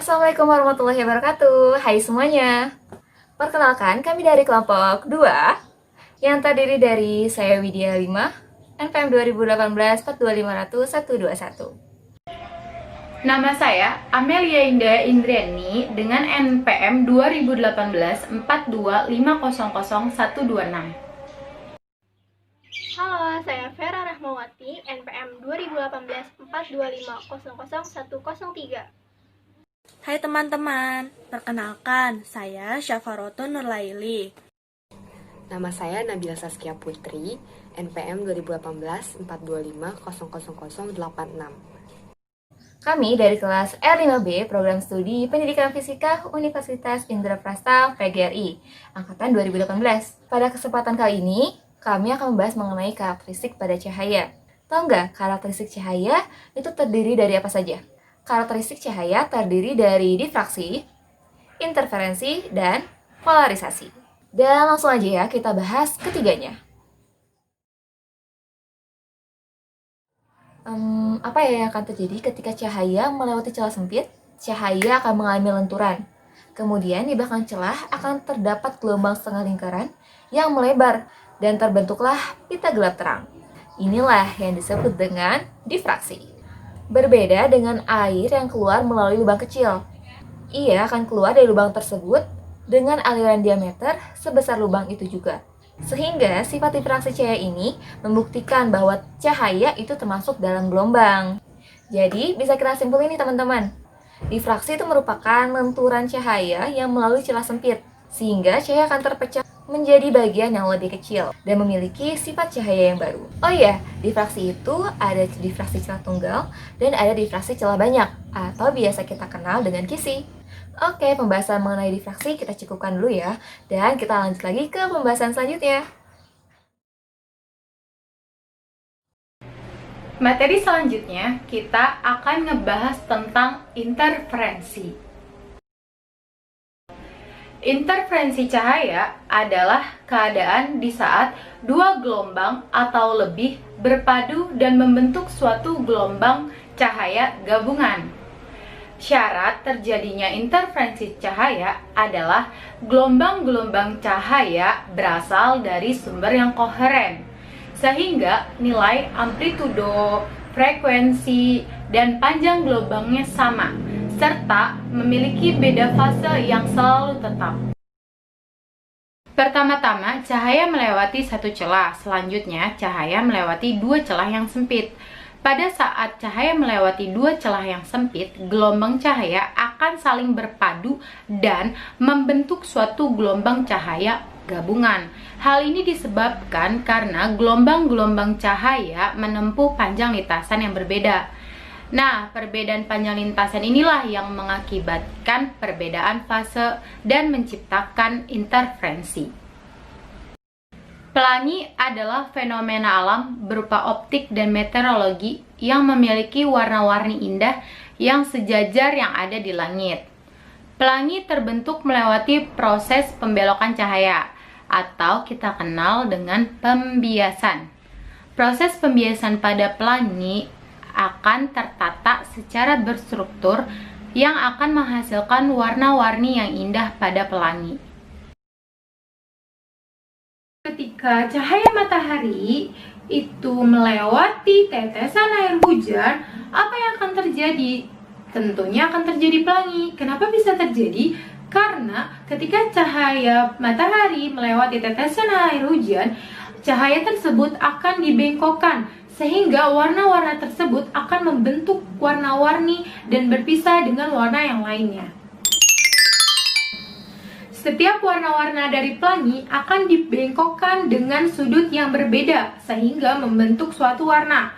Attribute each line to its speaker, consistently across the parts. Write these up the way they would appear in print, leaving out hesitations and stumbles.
Speaker 1: Assalamualaikum warahmatullahi wabarakatuh. Hai semuanya. Perkenalkan, kami dari kelompok 2 yang terdiri dari saya Widya 5, NPM 2018 42500 121.
Speaker 2: Nama saya Amelia Indah Indriani dengan NPM 2018 42500 126.
Speaker 3: Halo, saya Vera Rahmawati, NPM 2018 42500 103.
Speaker 4: Hai teman-teman, perkenalkan, saya Syafaroto Nurlaili.
Speaker 5: Nama saya Nabila Saskia Putri, NPM 2018 425000086.
Speaker 1: Kami dari kelas R5B Program Studi Pendidikan Fisika Universitas Indraprasta PGRI, Angkatan 2018. Pada kesempatan kali ini, kami akan membahas mengenai karakteristik pada cahaya. Tahu nggak karakteristik cahaya itu terdiri dari apa saja? Karakteristik cahaya terdiri dari difraksi, interferensi, dan polarisasi. Dan langsung aja ya kita bahas ketiganya. Apa yang akan terjadi ketika cahaya melewati celah sempit? Cahaya akan mengalami lenturan. Kemudian di belakang celah akan terdapat gelombang setengah lingkaran yang melebar dan terbentuklah pita gelap terang. Inilah yang disebut dengan difraksi. Berbeda dengan air yang keluar melalui lubang kecil. Ia akan keluar dari lubang tersebut dengan aliran diameter sebesar lubang itu juga. Sehingga sifat difraksi cahaya ini membuktikan bahwa cahaya itu termasuk dalam gelombang. Jadi bisa kita simpulin nih teman-teman. Difraksi itu merupakan lenturan cahaya yang melalui celah sempit, sehingga cahaya akan terpecah menjadi bagian yang lebih kecil dan memiliki sifat cahaya yang baru. Oh iya, difraksi itu ada difraksi celah tunggal dan ada difraksi celah banyak atau biasa kita kenal dengan kisi. Oke, pembahasan mengenai difraksi kita cukupkan dulu ya, dan kita lanjut lagi ke pembahasan selanjutnya.
Speaker 2: Materi selanjutnya kita akan ngebahas tentang interferensi. Interferensi cahaya adalah keadaan di saat dua gelombang atau lebih berpadu dan membentuk suatu gelombang cahaya gabungan. Syarat terjadinya interferensi cahaya adalah gelombang-gelombang cahaya berasal dari sumber yang koheren, sehingga nilai amplitudo, frekuensi, dan panjang gelombangnya sama, serta memiliki beda fase yang selalu tetap. Pertama-tama, cahaya melewati satu celah, selanjutnya cahaya melewati dua celah yang sempit. Pada saat cahaya melewati dua celah yang sempit, gelombang cahaya akan saling berpadu dan membentuk suatu gelombang cahaya gabungan. Hal ini disebabkan karena gelombang-gelombang cahaya menempuh panjang lintasan yang berbeda. Nah, perbedaan panjang lintasan inilah yang mengakibatkan perbedaan fase dan menciptakan interferensi. Pelangi adalah fenomena alam berupa optik dan meteorologi yang memiliki warna-warni indah yang sejajar yang ada di langit. Pelangi terbentuk melewati proses pembelokan cahaya, atau kita kenal dengan pembiasan. Proses pembiasan pada pelangi akan tertata secara berstruktur yang akan menghasilkan warna-warni yang indah pada pelangi. Ketika cahaya matahari itu melewati tetesan air hujan, apa yang akan terjadi? Tentunya akan terjadi pelangi. Kenapa bisa terjadi? Karena ketika cahaya matahari melewati tetesan air hujan, cahaya tersebut akan dibengkokkan, sehingga warna-warna tersebut akan membentuk warna-warni dan berpisah dengan warna yang lainnya. Setiap warna-warna dari pelangi akan dibengkokkan dengan sudut yang berbeda, sehingga membentuk suatu warna.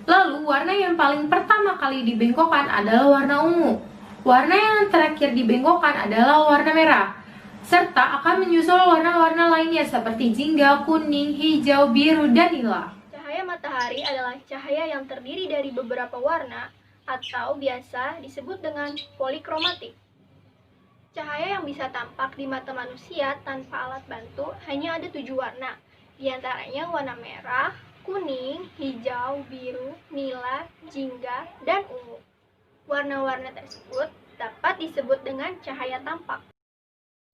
Speaker 2: Lalu, warna yang paling pertama kali dibengkokkan adalah warna ungu. Warna yang terakhir dibengkokkan adalah warna merah, serta akan menyusul warna-warna lainnya seperti jingga, kuning, hijau, biru, dan nila.
Speaker 3: Cahaya matahari adalah cahaya yang terdiri dari beberapa warna atau biasa disebut dengan polikromatik. Cahaya yang bisa tampak di mata manusia tanpa alat bantu hanya ada 7 warna, di antaranya warna merah, kuning, hijau, biru, nila, jingga, dan ungu. Warna-warna tersebut dapat disebut dengan cahaya tampak.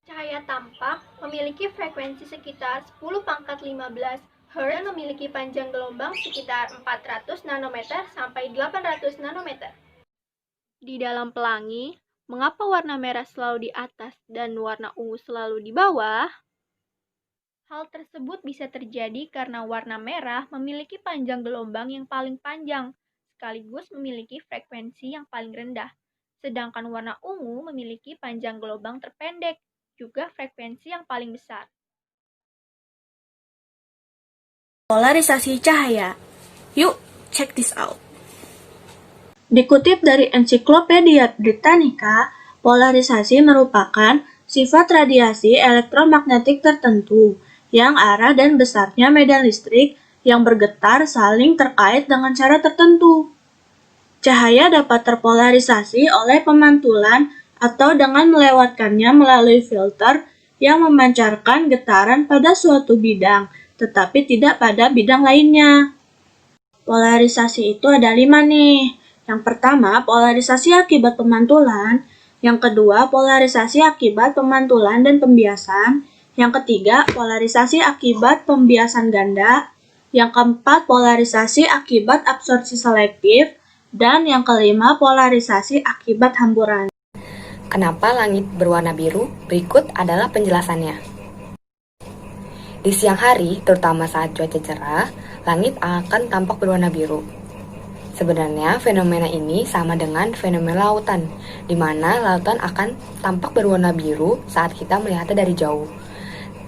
Speaker 3: Cahaya tampak memiliki frekuensi sekitar 10 pangkat 15 Hz dan memiliki panjang gelombang sekitar 400 nanometer sampai 800 nanometer. Di dalam pelangi, mengapa warna merah selalu di atas dan warna ungu selalu di bawah? Hal tersebut bisa terjadi karena warna merah memiliki panjang gelombang yang paling panjang, sekaligus memiliki frekuensi yang paling rendah. Sedangkan warna ungu memiliki panjang gelombang terpendek, juga frekuensi yang paling besar.
Speaker 4: Polarisasi cahaya. Yuk, check this out. Dikutip dari Ensiklopedia Britannica, polarisasi merupakan sifat radiasi elektromagnetik tertentu yang arah dan besarnya medan listrik yang bergetar saling terkait dengan cara tertentu. Cahaya dapat terpolarisasi oleh pemantulan atau dengan melewatkannya melalui filter yang memancarkan getaran pada suatu bidang, tetapi tidak pada bidang lainnya. Polarisasi itu ada 5 nih. Yang pertama, polarisasi akibat pemantulan. Yang kedua, polarisasi akibat pemantulan dan pembiasan. Yang ketiga, polarisasi akibat pembiasan ganda. Yang keempat, polarisasi akibat absorpsi selektif. Dan yang kelima, polarisasi akibat hamburan.
Speaker 5: Kenapa langit berwarna biru? Berikut adalah penjelasannya. Di siang hari, terutama saat cuaca cerah, langit akan tampak berwarna biru. Sebenarnya fenomena ini sama dengan fenomena lautan, di mana lautan akan tampak berwarna biru saat kita melihatnya dari jauh.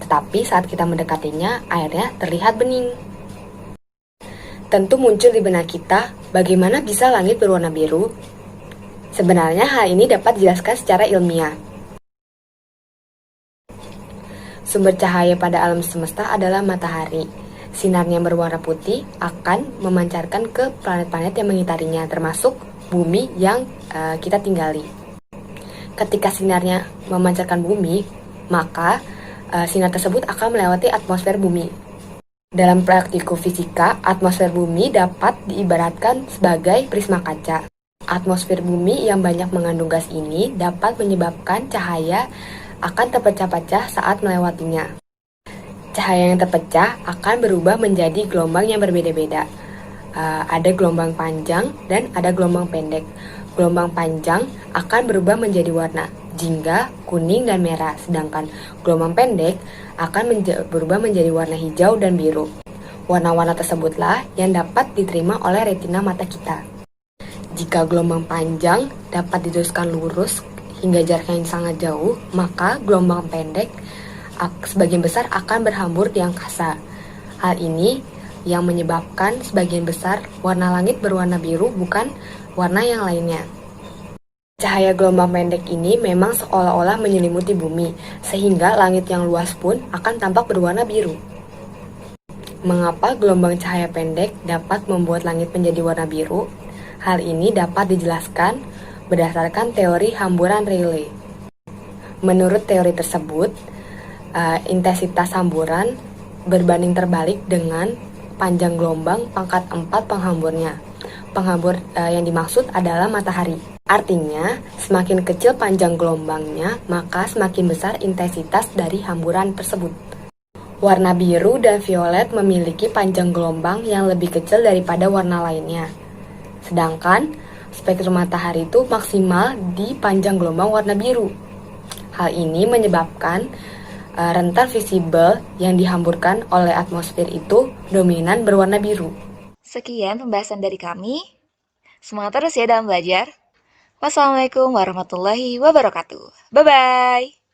Speaker 5: Tetapi saat kita mendekatinya, airnya terlihat bening. Tentu muncul di benak kita, bagaimana bisa langit berwarna biru? Sebenarnya hal ini dapat dijelaskan secara ilmiah. Sumber cahaya pada alam semesta adalah matahari. Sinarnya berwarna putih akan memancarkan ke planet-planet yang mengitarinya, termasuk bumi yang kita tinggali. Ketika sinarnya memancarkan bumi, maka sinar tersebut akan melewati atmosfer bumi. Dalam praktikum fisika, atmosfer bumi dapat diibaratkan sebagai prisma kaca. Atmosfer bumi yang banyak mengandung gas ini dapat menyebabkan cahaya akan terpecah-pecah saat melewatinya. Cahaya yang terpecah akan berubah menjadi gelombang yang berbeda-beda. Ada gelombang panjang dan ada gelombang pendek. Gelombang panjang akan berubah menjadi warna jingga, kuning, dan merah. Sedangkan gelombang pendek akan berubah menjadi warna hijau dan biru. Warna-warna tersebutlah yang dapat diterima oleh retina mata kita. Jika gelombang panjang dapat diteruskan lurus hingga jarak yang sangat jauh, maka gelombang pendek sebagian besar akan berhambur di angkasa. Hal ini yang menyebabkan sebagian besar warna langit berwarna biru, bukan warna yang lainnya. Cahaya gelombang pendek ini memang seolah-olah menyelimuti bumi, sehingga langit yang luas pun akan tampak berwarna biru. Mengapa gelombang cahaya pendek dapat membuat langit menjadi warna biru? Hal ini dapat dijelaskan berdasarkan teori hamburan Rayleigh. Menurut teori tersebut, intensitas hamburan berbanding terbalik dengan panjang gelombang pangkat 4 penghamburnya. Penghambur yang dimaksud adalah matahari. Artinya, semakin kecil panjang gelombangnya, maka semakin besar intensitas dari hamburan tersebut. Warna biru dan violet memiliki panjang gelombang yang lebih kecil daripada warna lainnya. Sedangkan spektrum matahari itu maksimal di panjang gelombang warna biru. Hal ini menyebabkan rentan visible yang dihamburkan oleh atmosfer itu dominan berwarna biru.
Speaker 1: Sekian pembahasan dari kami. Semangat terus ya dalam belajar. Wassalamualaikum warahmatullahi wabarakatuh. Bye-bye.